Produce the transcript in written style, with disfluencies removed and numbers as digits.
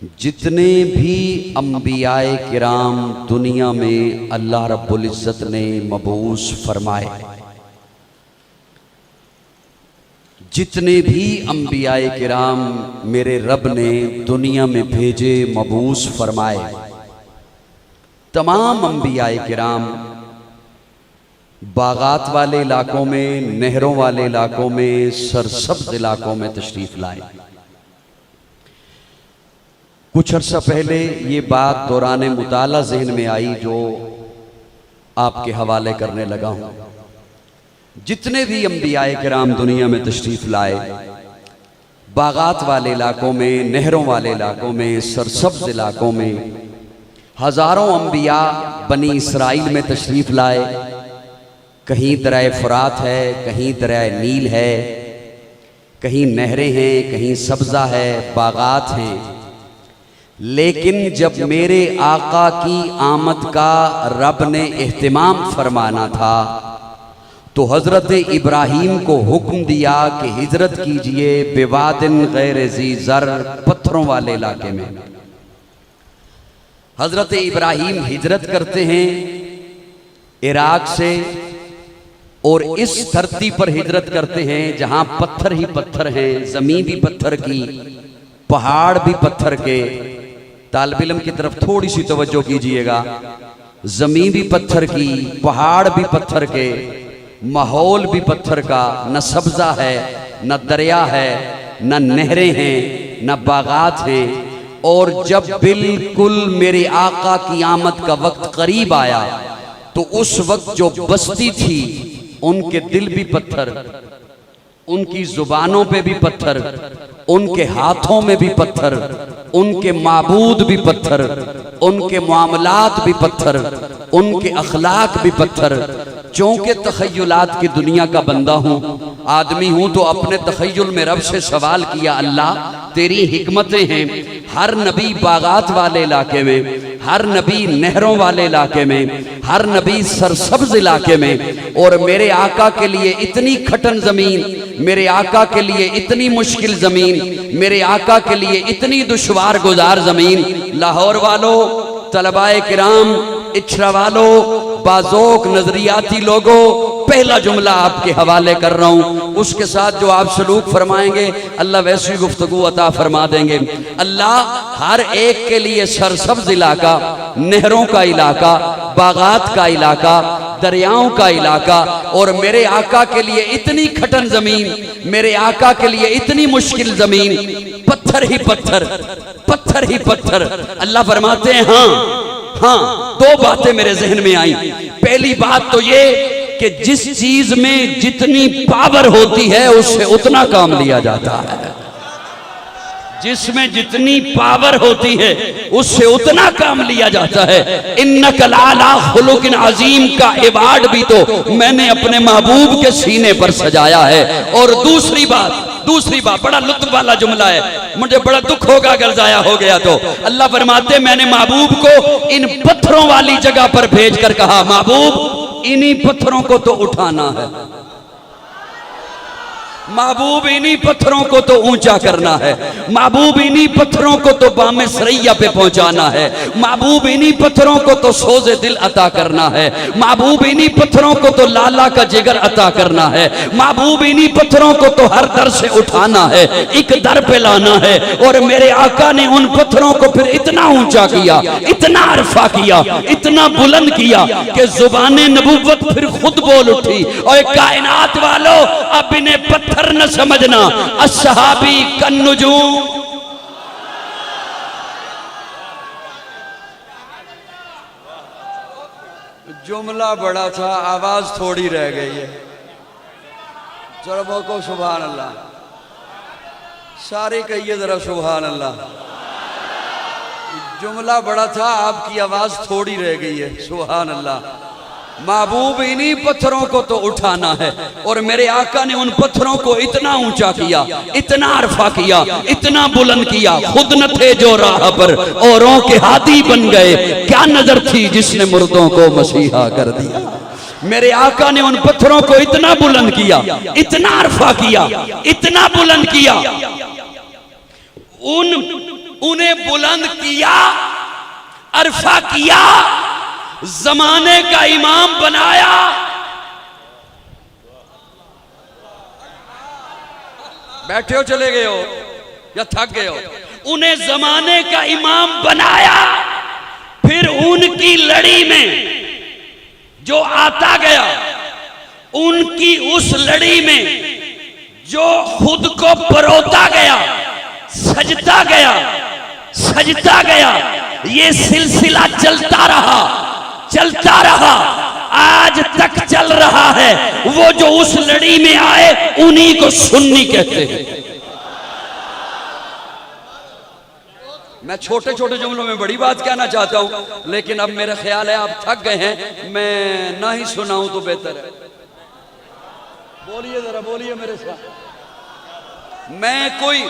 जितने भी अंबियाए किराम दुनिया में अल्लाह रब्बुल इज़्ज़त ने मबूस फरमाए, जितने भी अंबियाए किराम मेरे रब ने दुनिया में भेजे मबूस फरमाए, तमाम अंबियाए किराम बागात वाले इलाकों में, नहरों वाले इलाकों में, सरसब्ज़ इलाकों में तशरीफ लाए। कुछ अर्सा पहले ये बात दौरान मुताला ज़हन में आई जो आपके हवाले करने लगा हूँ। जितने भी अंबियाए किराम दुनिया में तशरीफ़ लाए, बागात वाले इलाकों में, नहरों वाले इलाकों में, सरसब्ज़ इलाकों में हज़ारों अंबिया बनी इसराइल में तशरीफ़ लाए। कहीं दरिया फ़ुरात है, कहीं दरिया नील है, कहीं नहरें हैं, कहीं सब्ज़ा है, बागात हैं। लेकिन जब मेरे आका की आमद का रब ने एहतिमाम फरमाना था तो हज़रत इब्राहीम को हुक्म दिया कि हिजरत कीजिए बेवादिन गैर ज़ी ज़र, पत्थरों वाले इलाके में। हज़रत इब्राहीम हिजरत करते हैं इराक से और इस धरती पर हिजरत करते हैं जहां पत्थर ही पत्थर हैं, ज़मीन भी पत्थर की, पहाड़ भी पत्थर के। तालिब इल्म की तरफ थोड़ी सी तवज्जो कीजिएगा। ज़मीन भी पत्थर की, पहाड़ भी पत्थर के, माहौल भी पत्थर का, न सब्ज़ा है, न दरिया है, न नहरें हैं, न बागात हैं। और जब बिल्कुल मेरे आका की आमद का वक्त करीब आया तो उस वक्त जो बस्ती थी उनके दिल भी पत्थर, उनकी जुबानों पे भी पत्थर, उनके हाथों में भी पत्थर, उनके माबूद भी पत्थर, उनके मामलात भी पत्थर, उनके अखलाक भी पत्थर। चूंकि तखय्युलात की दुनिया का बंदा हूँ, आदमी हूँ, तो अपने तखय्युल में रब से सवाल किया, अल्लाह तेरी हिकमतें हैं। हर नबी बागात वाले इलाके में, हर नबी नहरों वाले इलाके में, हर नबी सरसब्ज़ इलाके में, और मेरे आका के लिए इतनी खटन ज़मीन, मेरे आका के लिए इतनी मुश्किल ज़मीन, मेरे आका के लिए इतनी दुश्वार गुजार ज़मीन। लाहौर वालों, तलबाए किराम, इच्छरा वालों, बाज़ोक नजरियाती लोगों, पहला जुमला आपके हवाले कर रहा हूँ, उसके साथ जो आप सलूक फरमाएंगे अल्लाह वैसी गुफ्तगू अता फरमा देंगे। अल्लाह हर एक के लिए सरसब्ज़ इलाका, नहरों का इलाका, बागात का इलाका, दरियाओं का इलाका, और मेरे आका के लिए इतनी खटन ज़मीन, मेरे आका के लिए इतनी मुश्किल ज़मीन, पत्थर ही पत्थर, पत्थर ही पत्थर। अल्लाह फरमाते हैं हाँ, दो बातें मेरे जहन में आई। पहली बात तो ये कि जिस चीज में जितनी पावर होती है उससे उतना काम लिया जाता है, जिसमें जितनी पावर होती है उससे उतना काम लिया जाता है। इन्नका लअला खुलुकिन अज़ीम का अवार्ड भी तो मैंने अपने महबूब के सीने पर सजाया है। और दूसरी बात बड़ा लुत्फ वाला जुमला है, मुझे बड़ा दुख होगा अगर जाया हो गया तो। अल्लाह फरमाते मैंने महबूब को इन पत्थरों वाली जगह पर भेज कर कहा, महबूब इन्हीं पत्थरों को तो उठाना है, महबूब इन्हीं पत्थरों को तो ऊंचा करना है, महबूब इन्हीं पत्थरों को तो बामे सरैया पे पहुंचाना है, महबूब इन्हीं पत्थरों को तो सोज़े दिल अता करना है, महबूब इन्हीं पत्थरों को तो लाला का जिगर अता करना है, महबूब इन्हीं पत्थरों को तो हर दर से उठाना है, एक दर पे लाना है। और मेरे आका ने उन पत्थरों को फिर इतना ऊंचा किया, इतना अरफा किया, इतना बुलंद किया कि जुबाने नबुव्वत फिर खुद बोल उठी, और कायनात वालों अब इन्हें पत्थर न समझना, अस्सहाबी कन्नुजूम। जुमला बड़ा था, आवाज थोड़ी रह गई है। जरा को सुभान अल्लाह, सारे कहिए जरा सुभान अल्लाह। जुमला बड़ा था, आपकी आवाज थोड़ी रह गई है, सुभान अल्लाह। महबूब इन्हीं पत्थरों को तो उठाना है, और मेरे आका ने उन पत्थरों को इतना ऊंचा किया, इतना अरफा किया, इतना बुलंद किया, खुद न थे जो राह पर औरों के हादी बन गए। क्या नजर थी जिसने मुर्दों को मसीहा कर दिया। मेरे आका ने उन पत्थरों को इतना बुलंद किया, इतना अरफा किया, इतना बुलंद किया, उन्हें बुलंद किया, अरफा किया, जमाने का इमाम बनाया। बैठे हो, चले गए हो या थक गए हो? उन्हें जमाने का इमाम बनाया, फिर उनकी लड़ी में जो आता गया, उनकी उस लड़ी में जो खुद को परोता गया, सजता गया, सजता गया, ये सिलसिला चलता रहा, चलता रहा, आज तक चल रहा है। वो जो उस लड़ी में आए उन्हीं को सुन्नी कहते हैं। मैं छोटे छोटे जुमलों में बड़ी बात कहना चाहता हूं, लेकिन अब मेरा ख्याल है आप थक गए हैं, मैं ना ही सुनाऊं तो बेहतर है। बोलिए जरा, बोलिए मेरे साथ। मैं कोई